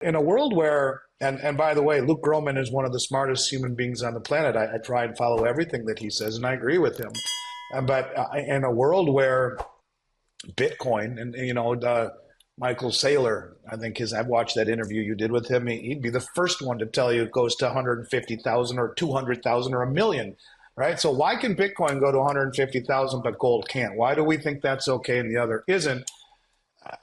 In a world where, and by the way, Luke Groman is one of the smartest human beings on the planet. I try and follow everything that he says, and I agree with him. But in a world where Bitcoin and Michael Saylor, I think I've watched that interview you did with him. He'd be the first one to tell you it goes to 150,000 or 200,000 or a million, right? So why can Bitcoin go to 150,000 but gold can't? Why do we think that's okay and the other isn't?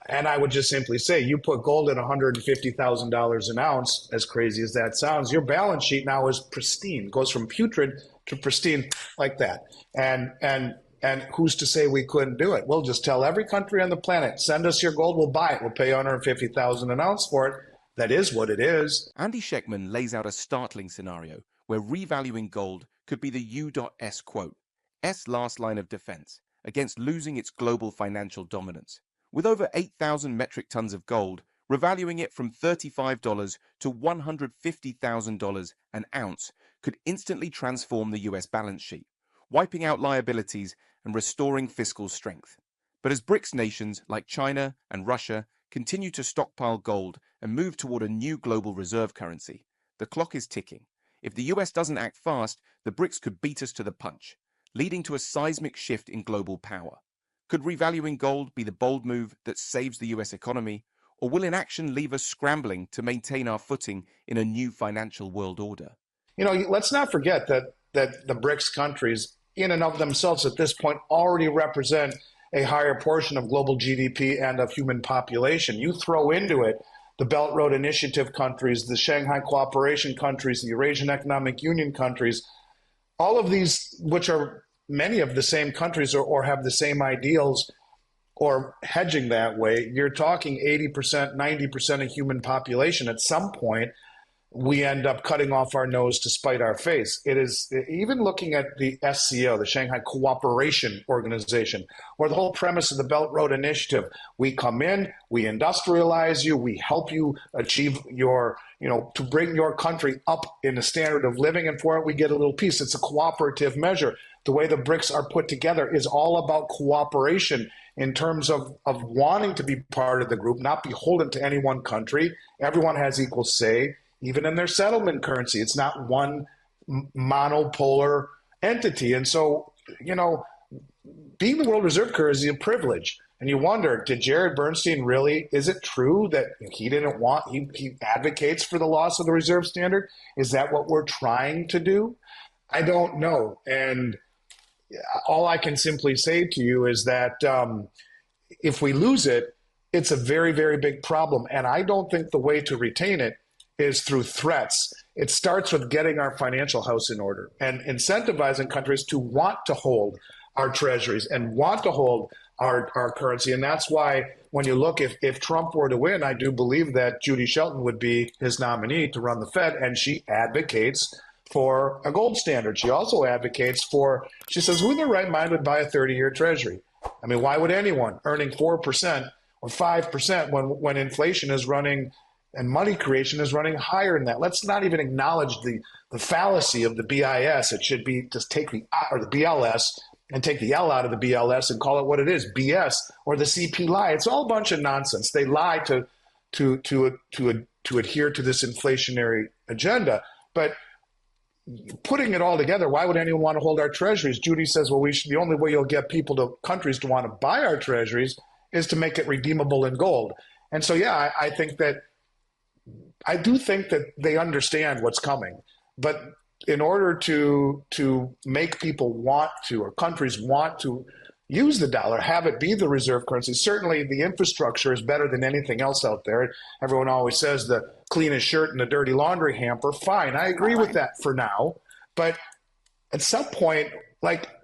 And I would just simply say, you put gold at $150,000 an ounce, as crazy as that sounds, your balance sheet now is pristine, goes from putrid to pristine like that. And who's to say we couldn't do it? We'll just tell every country on the planet, send us your gold, we'll buy it. We'll pay 150,000 an ounce for it. That is what it is. Andy Schectman lays out a startling scenario where revaluing gold could be the U.S. quote, S last line of defense against losing its global financial dominance. With over 8,000 metric tons of gold, revaluing it from $35 to $150,000 an ounce could instantly transform the US balance sheet, wiping out liabilities and restoring fiscal strength. But as BRICS nations like China and Russia continue to stockpile gold and move toward a new global reserve currency, the clock is ticking. If the US doesn't act fast, the BRICS could beat us to the punch, leading to a seismic shift in global power. Could revaluing gold be the bold move that saves the US economy, or will inaction leave us scrambling to maintain our footing in a new financial world order? Let's not forget that the BRICS countries, in and of themselves at this point, already represent a higher portion of global GDP and of human population. You throw into it the Belt Road Initiative countries, the Shanghai Cooperation countries, the Eurasian Economic Union countries, all of these, which are many of the same countries or have the same ideals or hedging that way, you're talking 80%, 90% of human population. At some point, we end up cutting off our nose to spite our face. It is, even looking at the SCO, the Shanghai Cooperation Organization, or the whole premise of the Belt Road Initiative. We come in, we industrialize you, we help you achieve to bring your country up in the standard of living, and for it we get a little piece. It's a cooperative measure. The way the BRICS are put together is all about cooperation in terms of wanting to be part of the group, not beholden to any one country. Everyone has equal say, even in their settlement currency. It's not one monopolar entity. And so, being the world reserve currency is a privilege. And you wonder, did Jared Bernstein really, is it true that he advocates for the loss of the reserve standard? Is that what we're trying to do? I don't know. And all I can simply say to you is that if we lose it, it's a very, very big problem. And I don't think the way to retain it is through threats. It starts with getting our financial house in order and incentivizing countries to want to hold our treasuries and want to hold our currency. And that's why when you look, if Trump were to win, I do believe that Judy Shelton would be his nominee to run the Fed, and she advocates for a gold standard. She also advocates she says, who in their right mind would buy a 30-year treasury? I mean, why would anyone earning 4% or 5% when inflation is running and money creation is running higher than that? Let's not even acknowledge the fallacy of the BIS. It should be just take the BLS and take the L out of the BLS and call it what it is, BS, or the CP lie. It's all a bunch of nonsense. They lie to adhere to this inflationary agenda. But putting it all together, why would anyone want to hold our treasuries? Judy says, well, the only way you'll get countries to want to buy our treasuries is to make it redeemable in gold. And so, yeah, I do think that they understand what's coming. But in order to make people want to, or countries want to use the dollar, have it be the reserve currency, certainly the infrastructure is better than anything else out there. Everyone always says the cleanest shirt in the dirty laundry hamper. Fine, I agree with that for now. But at some point,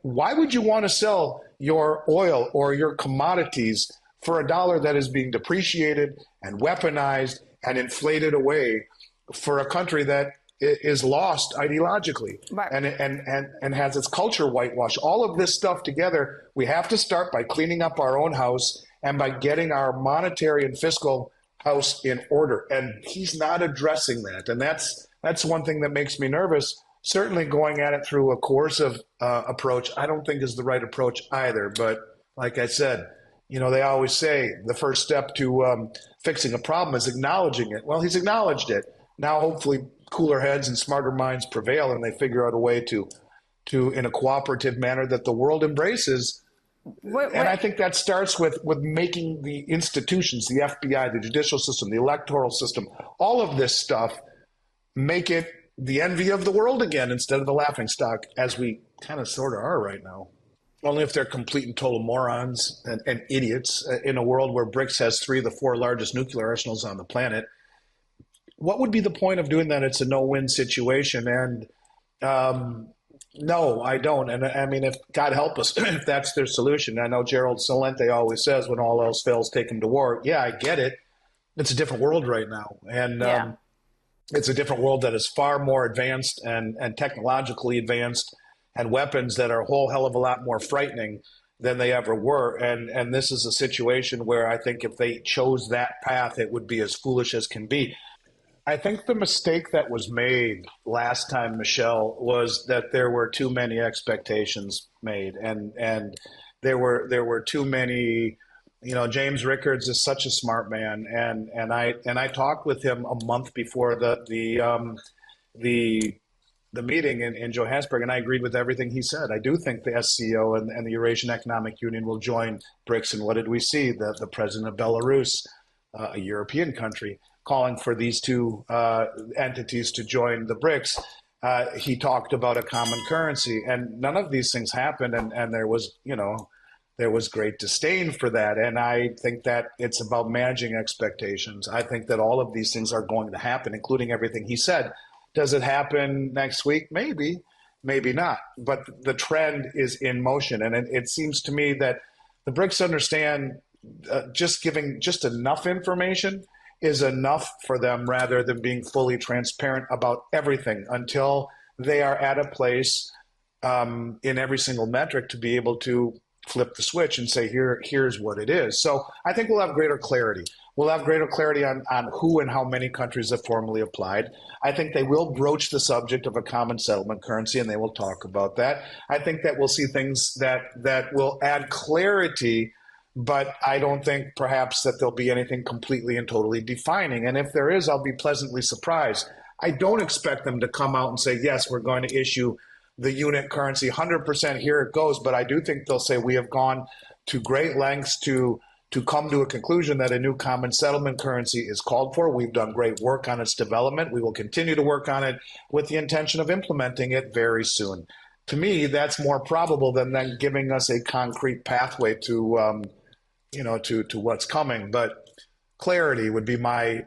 why would you want to sell your oil or your commodities for a dollar that is being depreciated and weaponized and inflated away for a country that is lost ideologically, right, and has its culture whitewashed? All of this stuff together, we have to start by cleaning up our own house and by getting our monetary and fiscal house in order. And he's not addressing that. And that's one thing that makes me nervous. Certainly going at it through a coercive approach, I don't think is the right approach either. But like I said, They always say the first step to fixing a problem is acknowledging it. Well, he's acknowledged it. Now, hopefully, cooler heads and smarter minds prevail, and they figure out a way to in a cooperative manner that the world embraces. And I think that starts with making the institutions, the FBI, the judicial system, the electoral system, all of this stuff, make it the envy of the world again instead of the laughingstock, as we kind of sort of are right now. Only if they're complete and total morons and idiots in a world where BRICS has 3 of the 4 largest nuclear arsenals on the planet. What would be the point of doing that? It's a no-win situation. And no, I don't. And I mean, if God help us, if that's their solution. I know Gerald Celente always says, when all else fails, take them to war. Yeah, I get it. It's a different world right now. And it's a different world that is far more advanced and technologically advanced, and weapons that are a whole hell of a lot more frightening than they ever were. And this is a situation where I think if they chose that path, it would be as foolish as can be. I think the mistake that was made last time, Michelle, was that there were too many expectations made, and there were too many. James Rickards is such a smart man, and I talked with him a month before the meeting in Johannesburg, and I agreed with everything he said. I do think the SCO and the Eurasian Economic Union will join BRICS. And what did we see? The president of Belarus, a European country, calling for these 2 entities to join the BRICS. He talked about a common currency, and none of these things happened. And there was great disdain for that. And I think that it's about managing expectations. I think that all of these things are going to happen, including everything he said. Does it happen next week? Maybe, maybe not. But the trend is in motion. And it seems to me that the BRICS understand just giving just enough information is enough for them, rather than being fully transparent about everything until they are at a place in every single metric to be able to flip the switch and say, here's what it is. So I think we'll have greater clarity. We'll have greater clarity on who and how many countries have formally applied. I think they will broach the subject of a common settlement currency, and they will talk about that. I think that we'll see things that will add clarity, but I don't think perhaps that there'll be anything completely and totally defining. And if there is, I'll be pleasantly surprised. I don't expect them to come out and say, yes, we're going to issue the unit currency, 100% here it goes. But I do think they'll say we have gone to great lengths to come to a conclusion that a new common settlement currency is called for. We've done great work on its development. We will continue to work on it with the intention of implementing it very soon. To me, that's more probable than giving us a concrete pathway to what's coming. But clarity would be my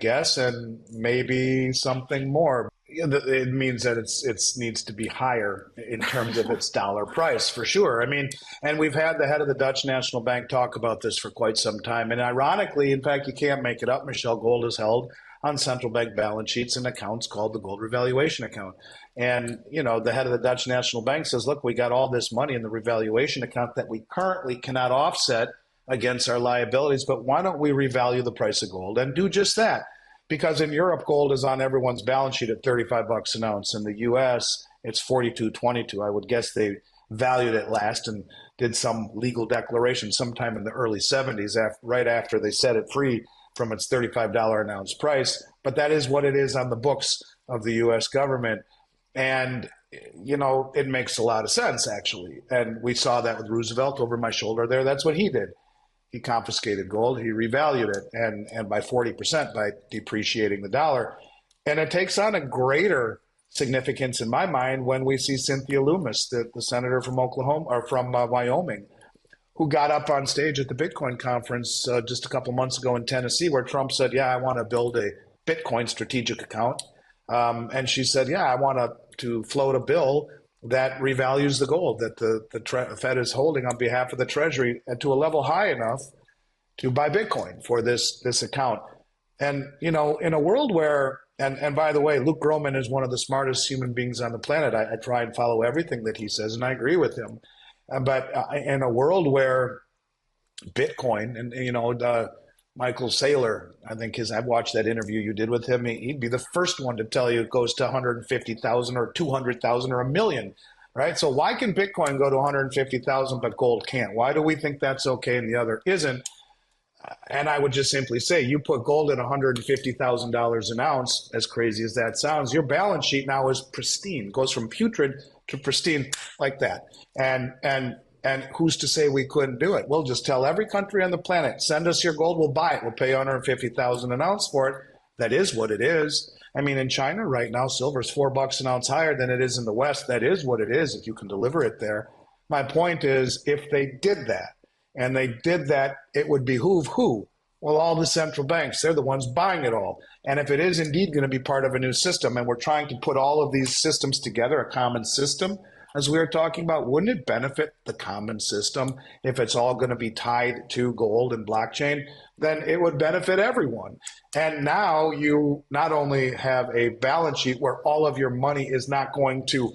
guess, and maybe something more. It means that it needs to be higher in terms of its dollar price, for sure. I mean, and we've had the head of the Dutch National Bank talk about this for quite some time. And ironically, in fact, you can't make it up, Michelle, gold is held on central bank balance sheets and accounts called the gold revaluation account. And, the head of the Dutch National Bank says, look, we got all this money in the revaluation account that we currently cannot offset against our liabilities, but why don't we revalue the price of gold and do just that? Because in Europe, gold is on everyone's balance sheet at $35 an ounce. In the U.S., it's $42.22. I would guess they valued it last and did some legal declaration sometime in the early 70s, right after they set it free from its $35 an ounce price. But that is what it is on the books of the U.S. government. And, it makes a lot of sense, actually. And we saw that with Roosevelt over my shoulder there. That's what he did. He confiscated gold, he revalued it, and by 40% by depreciating the dollar. And it takes on a greater significance in my mind when we see Cynthia Lummis, the senator from Oklahoma or from Wyoming, who got up on stage at the Bitcoin conference just a couple months ago in Tennessee, where Trump said, yeah, I want to build a Bitcoin strategic account. And she said, yeah, I want to float a bill that revalues the gold that the Fed is holding on behalf of the Treasury to a level high enough to buy Bitcoin for this account. And, in a world where, and by the way, Luke Groman is one of the smartest human beings on the planet. I try and follow everything that he says, and I agree with him. But in a world where Bitcoin and, Michael Saylor, I think I've watched that interview you did with him. He'd be the first one to tell you it goes to 150,000 or 200,000 or a million right? So why can Bitcoin go to 150,000 but gold can't? Why do we think that's okay and the other isn't? And I would just simply say, you put gold at $150,000 an ounce, as crazy as that sounds, your balance sheet now is pristine, goes from putrid to pristine like that. And who's to say we couldn't do it? We'll just tell every country on the planet, send us your gold, we'll buy it. We'll pay 150,000 an ounce for it. That is what it is. I mean, in China right now, silver's $4 an ounce higher than it is in the West. That is what it is if you can deliver it there. My point is, if they did that, and they did that, it would behoove who? Well, all the central banks. They're the ones buying it all. And if it is indeed going to be part of a new system, and we're trying to put all of these systems together, a common system, as we were talking about, wouldn't it benefit the common system if it's all going to be tied to gold and blockchain? Then it would benefit everyone. And now you not only have a balance sheet where all of your money is not going to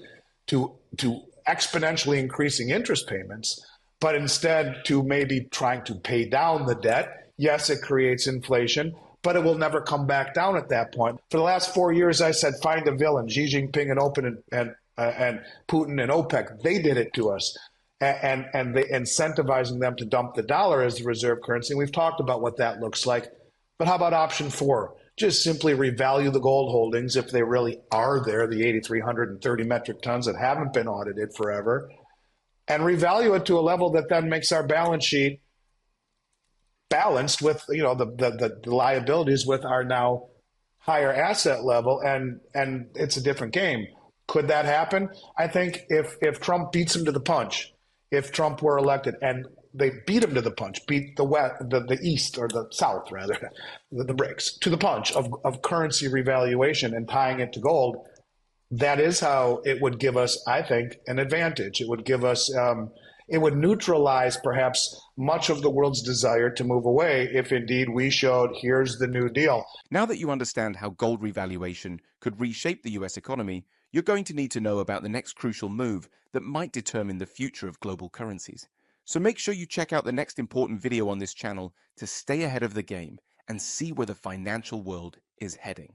exponentially increasing interest payments, but instead to maybe trying to pay down the debt. Yes, it creates inflation, but it will never come back down at that point. For the last 4 years, I said, find a villain. Xi Jinping and Putin and OPEC, they did it to us. And they incentivizing them to dump the dollar as the reserve currency. And we've talked about what that looks like. But how about option 4? Just simply revalue the gold holdings if they really are there, the 8,330 metric tons that haven't been audited forever, and revalue it to a level that then makes our balance sheet balanced with, the liabilities with our now higher asset level, and it's a different game. Could that happen? I think if Trump beats him to the punch, if Trump were elected and they beat him to the punch, beat the West, the East, or the South rather, the BRICS to the punch of currency revaluation and tying it to gold, that is how it would give us, I think, an advantage. It would give us, it would neutralize perhaps much of the world's desire to move away if indeed we showed, here's the new deal. Now that you understand how gold revaluation could reshape the US economy, you're going to need to know about the next crucial move that might determine the future of global currencies. So make sure you check out the next important video on this channel to stay ahead of the game and see where the financial world is heading.